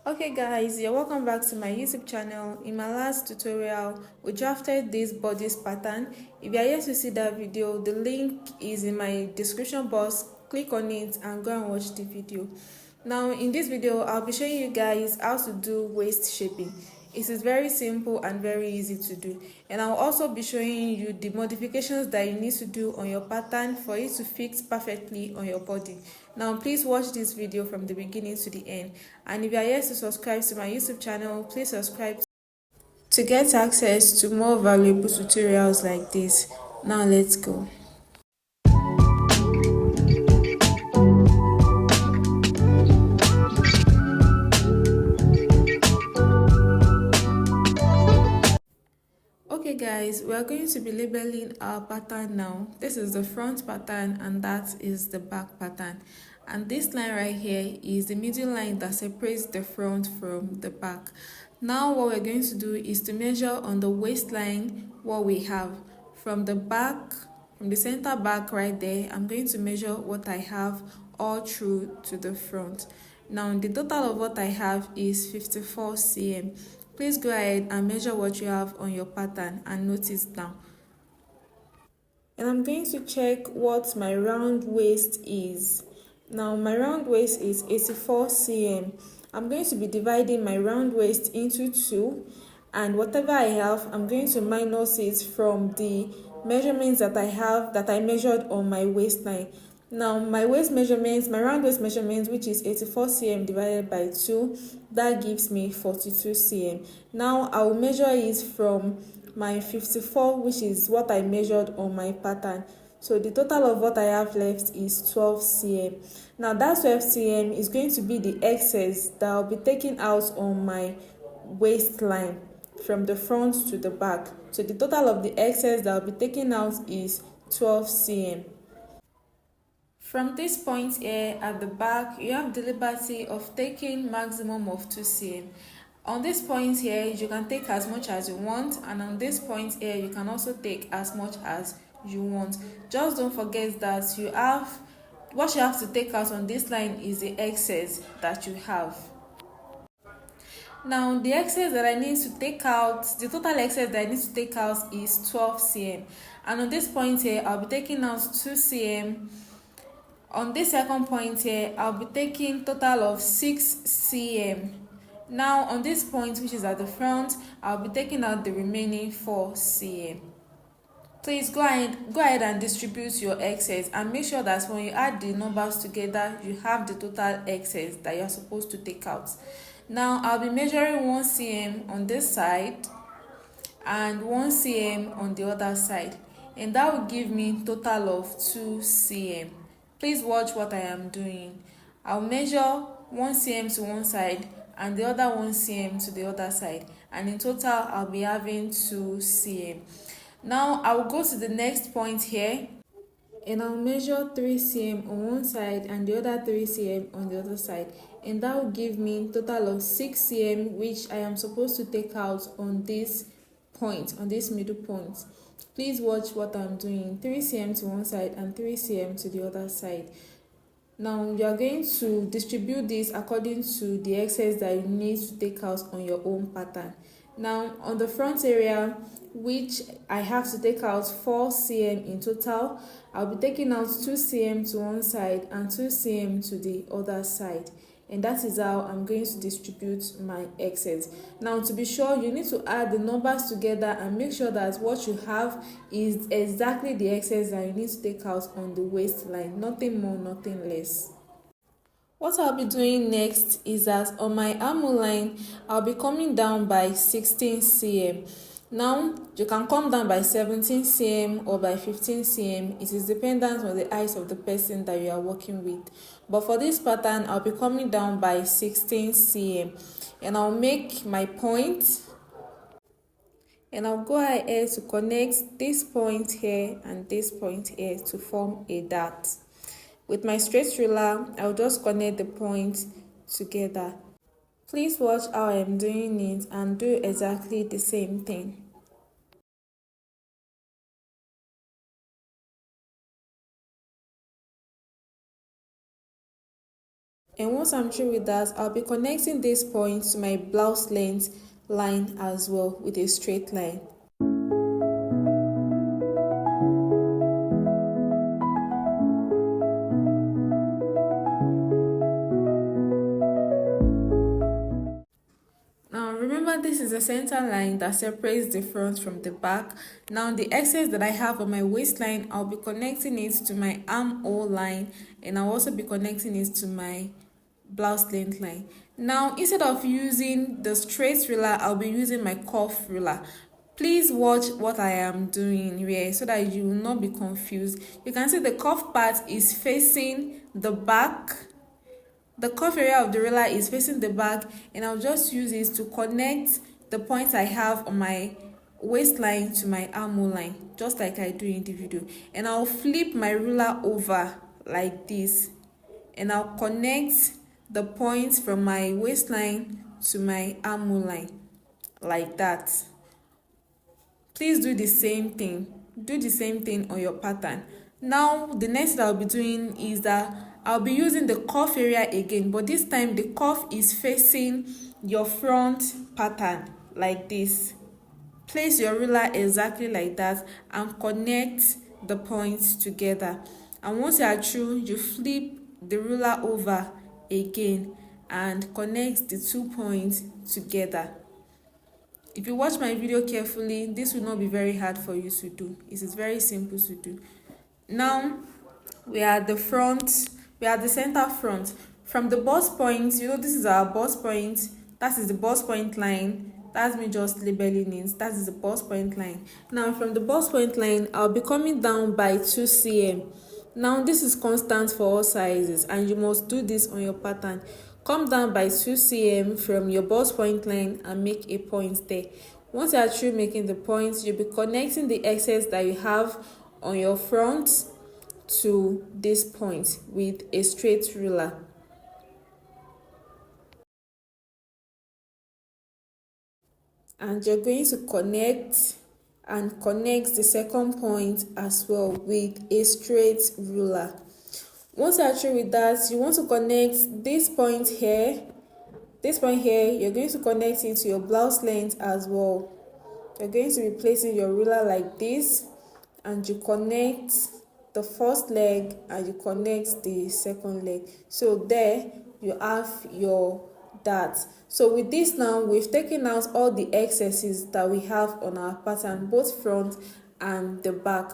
Okay guys, you're welcome back to my YouTube channel. In my last tutorial, we drafted this bodice pattern. If you are yet to see that video, the link is in my description box. Click on it and go and watch the video. Now in this video, I'll be showing you guys how to do waist shaping. It is very simple and very easy to do, and I'll also be showing you the modifications that you need to do on your pattern for it to fit perfectly on your body. Now please watch this video from the beginning to the end, and if you are yet to subscribe to my YouTube channel, please subscribe to get access to more valuable tutorials like this. Now let's go. Okay guys, we are going to be labeling our pattern now. This is the front pattern and that is the back pattern. And this line right here is the middle line that separates the front from the back. Now what we're going to do is to measure on the waistline what we have. From the back, from the center back right there, I'm going to measure what I have all through to the front. Now the total of what I have is 54 cm. Please go ahead and measure what you have on your pattern and notice down. And I'm going to check what my round waist is. Now my round waist is 84 cm. I'm going to be dividing my round waist into two, and whatever I have, I'm going to minus it from the measurements that I have that I measured on my waistline. Now my waist measurements, my round waist measurements, which is 84 cm divided by 2, that gives me 42 cm. Now I will measure it from my 54, which is what I measured on my pattern. So the total of what I have left is 12 cm. Now that 12 cm is going to be the excess that I'll be taking out on my waistline from the front to the back. So the total of the excess that I'll be taking out is 12 cm. From this point here at the back, you have the liberty of taking maximum of 2 cm. On this point here, you can take as much as you want, and on this point here, you can also take as much as you want. Just don't forget that what you have to take out on this line is the excess that you have. Now the excess that I need to take out, the total excess that I need to take out is 12 cm, and on this point here, I'll be taking out 2 cm. On this second point here, I'll be taking total of 6 cm. Now on this point, which is at the front, I'll be taking out the remaining 4 cm. Please go ahead and distribute your excess, and make sure that when you add the numbers together, you have the total excess that you're supposed to take out. Now I'll be measuring 1 cm on this side and 1 cm on the other side, and that will give me total of 2 cm. Please watch what I am doing. I'll measure 1 cm to one side and the other 1 cm to the other side, and in total I'll be having 2 cm. Now I will go to the next point here, and I'll measure 3 cm on one side and the other 3 cm on the other side, and that will give me total of 6 cm, which I am supposed to take out on this point, on this middle point. Please watch what I'm doing. 3 cm to one side and 3 cm to the other side. Now you are going to distribute this according to the excess that you need to take out on your own pattern. Now on the front area, which I have to take out 4 cm in total, I'll be taking out 2 cm to one side and 2 cm to the other side, and that is how I'm going to distribute my excess. Now to be sure, you need to add the numbers together and make sure that what you have is exactly the excess that you need to take out on the waistline, nothing more, nothing less. What I'll be doing next is that on my armhole line, I'll be coming down by 16 cm. Now, you can come down by 17 cm or by 15 cm. It is dependent on the eyes of the person that you are working with. But for this pattern, I'll be coming down by 16 cm. And I'll make my point. And I'll go ahead to connect this point here and this point here to form a dart. With my straight ruler, I'll just connect the points together. Please watch how I'm doing it and do exactly the same thing. And once I'm through with that, I'll be connecting this point to my blouse length line as well with a straight line. Now remember, this is the center line that separates the front from the back. Now the excess that I have on my waistline, I'll be connecting it to my armhole line, and I'll also be connecting it to my blouse length line. Now instead of using the straight ruler, I'll be using my cuff ruler. Please watch what I am doing here so that you will not be confused. You can see the cuff part is facing the back. The cuff area of the ruler is facing the back, and I'll just use it to connect the points I have on my waistline to my armhole line, just like I do in the video. And I'll flip my ruler over like this, and I'll connect the points from my waistline to my armhole line like that. Please do the same thing. Do the same thing on your pattern. Now the next that I'll be doing is that I'll be using the cuff area again, but this time the cuff is facing your front pattern like this. Place your ruler exactly like that and connect the points together. And once you are through, you flip the ruler over again and connect the 2 points together. If you watch my video carefully, this will not be very hard for you to do. It is very simple to do. Now we are at the front, we are at the center front. From the bust point, this is our bust point. That is the bust point line. That's me just labeling it. That is the bust point line. Now from the bust point line, I'll be coming down by 2 cm. Now this is constant for all sizes, and you must do this on your pattern. Come down by 2 cm from your bust point line and make a point there. Once you are through making the points, you'll be connecting the excess that you have on your front to this point with a straight ruler. And you're going to connect the second point as well with a straight ruler. Once you're through with that, you want to connect this point here. This point here, you're going to connect it to your blouse length as well. You're going to be placing your ruler like this, and you connect the first leg and you connect the second leg. So there you have your dart. So with this now, we've taken out all the excesses that we have on our pattern, both front and the back.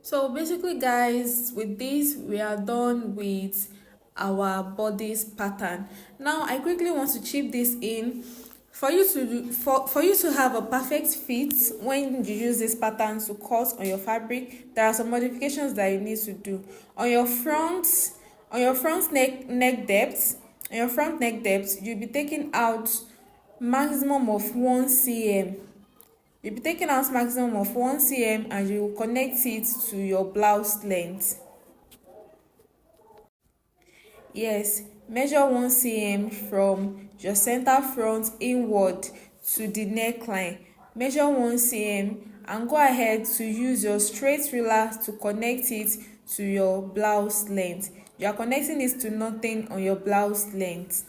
So basically guys, with this we are done with our bodice pattern. Now I quickly want to chip this in. For you to have a perfect fit when you use this pattern to cut on your fabric, there are some modifications that you need to do. On your front neck depth, you'll be taking out maximum of 1 cm. You'll be taking out maximum of 1 cm and you will connect it to your blouse length. Yes, measure 1 cm from your center front inward to the neckline. Measure 1 cm and go ahead to use your straight ruler to connect it to your blouse length. You are connecting it to nothing on your blouse length.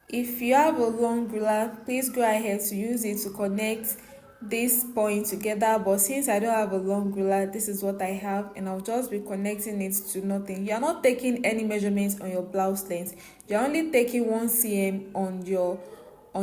If you have a long ruler, please go ahead to use it to connect this point together, but since I don't have a long ruler, this is what I have, and I'll just be connecting it to nothing. You're not taking any measurements on your blouse length. You're only taking 1 cm on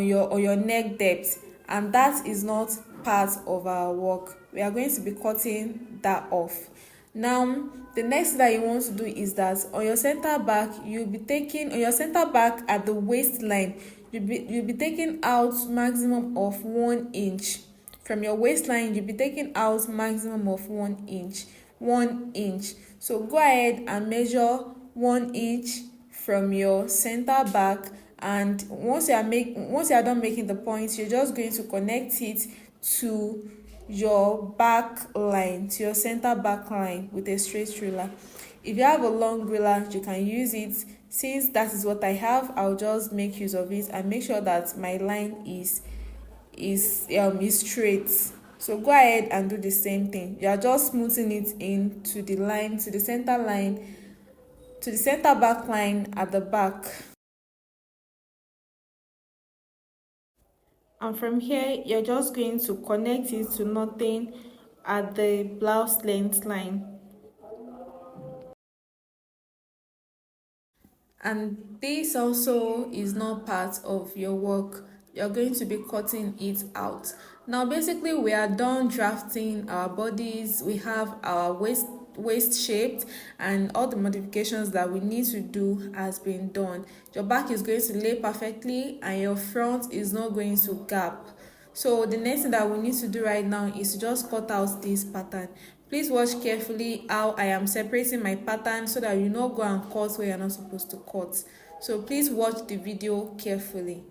your neck depth, and that is not part of our work. We are going to be cutting that off. Now the next that you want to do is that on your center back, you'll be taking on your center back at the waistline, you'll be taking out maximum of 1 inch. From your waistline, you'll be taking out maximum of 1 inch. So go ahead and measure 1 inch from your center back, and once you are done making the points, you're just going to connect it to your back line, to your center back line with a straight ruler. If you have a long ruler, you can use it. Since that is what I have, I'll just make use of it and make sure that my line is straight. So go ahead and do the same thing. You are just smoothing it in to the line, to the center line, to the center back line at the back. And from here, you're just going to connect it to nothing at the blouse length line. And this also is not part of your work. You're going to be cutting it out. Now basically we are done drafting our bodies. We have our waist shaped, and all the modifications that we need to do has been done. Your back is going to lay perfectly and your front is not going to gap. So the next thing that we need to do right now is to just cut out this pattern. Please watch carefully how I am separating my pattern so that you not go and cut where you're not supposed to cut. So please watch the video carefully.